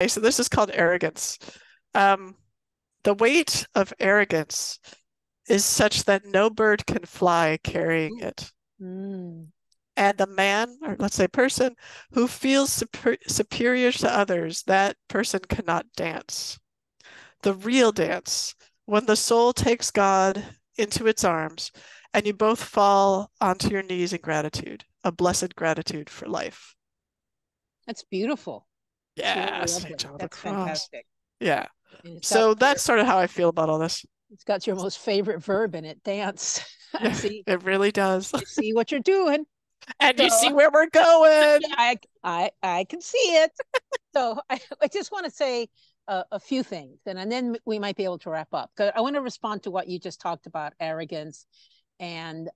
Okay, so this is called arrogance. Um, the weight of arrogance is such that no bird can fly carrying Ooh. it. Mm. And the man, or let's say person, who feels superior to others, that person cannot dance. The real dance, when the soul takes God into its arms and you both fall onto your knees in gratitude, a blessed gratitude for life. That's beautiful. It's Yeah, really St. lovely. John of the That's Cross. fantastic. Yeah. And it's got So that's sort of how I feel about all this. it's got your most favorite verb in it, dance. I Yeah, see. it really does. I see what you're doing. And you So see where we're yeah, going. I can see it. So I just want to say a few things, and then we might be able to wrap up. Because I want to respond to what you just talked about, arrogance, and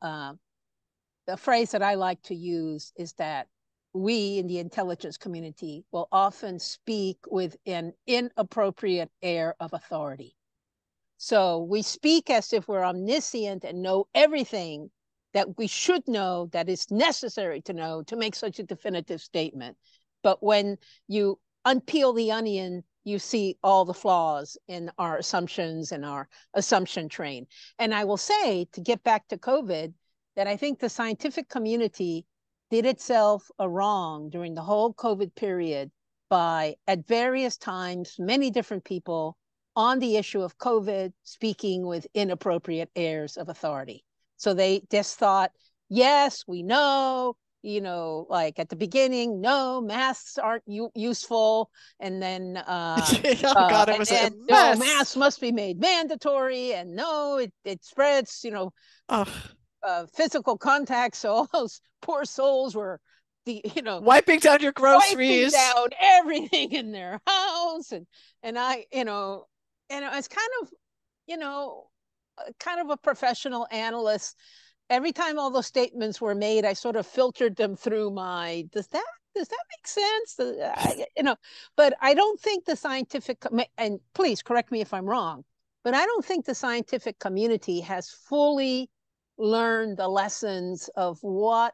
the phrase that I like to use is that we in the intelligence community will often speak with an inappropriate air of authority. So we speak as if we're omniscient and know everything that we should know, that is necessary to know to make such a definitive statement. But when you unpeel the onion, you see all the flaws in our assumptions and our assumption train. And I will say, to get back to COVID, that I think the scientific community did itself a wrong during the whole COVID period by, at various times, many different people on the issue of COVID speaking with inappropriate airs of authority. So they just thought, yes, we know, like at the beginning, no, masks aren't useful. And then, Oh God, it was a no, mess. masks must be made mandatory. And no, it spreads, Oh, physical contact. So all those poor souls were wiping down your wiping groceries. down everything in their house. And I, and it's kind of, kind of a professional analyst. Every time all those statements were made, I sort of filtered them through my, does that make sense? But I don't think the scientific, and please correct me if I'm wrong, but I don't think the scientific community has fully learned the lessons of what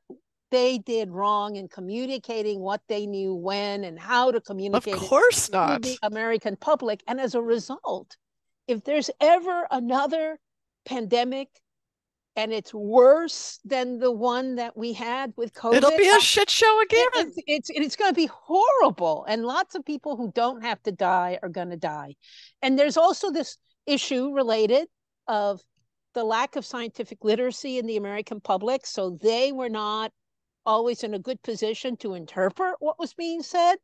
they did wrong in communicating what they knew when and how to Of communicate it course to the not. American public. And as a result, if there's ever another pandemic and it's worse than the one that we had with It'll COVID, be a shit show again. it's going to be horrible. And lots of people who don't have to die are going to die. And there's also this issue related of the lack of scientific literacy in the American public. So they were not always in a good position to interpret what was being said.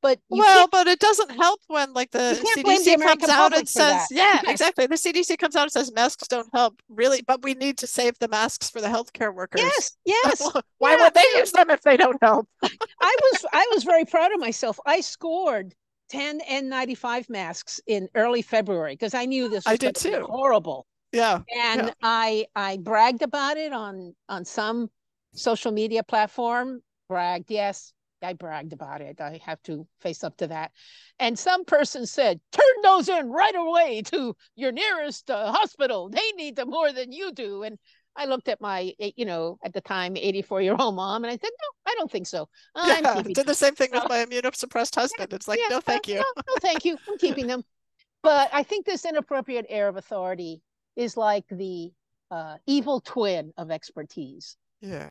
But Well, but it doesn't help when like you the can't blame the CDC comes American out and public for says, that. yeah, Yes, exactly. The CDC comes out and says masks don't help, really, but we need to save the masks for the healthcare workers. yes, yes, Why yeah, would they yeah. use them if they don't help? I was very proud of myself. I scored 10 N95 masks in early February because I knew this I was did going to be too. horrible. Yeah, yeah. And I bragged about it on some social media platform. Bragged, yes, I bragged about it. I have to face up to that. And some person said, turn those in right away to your nearest hospital. They need them more than you do. And I looked at my, at the time, 84-year-old mom, and I said, no, I don't think so. I'm Yeah, keeping did them. the same thing So, with my immunosuppressed yeah, husband. It's like, yeah, no, thank you. no, no, thank you. I'm keeping them. But I think this inappropriate air of authority is like the evil twin of expertise. Yeah.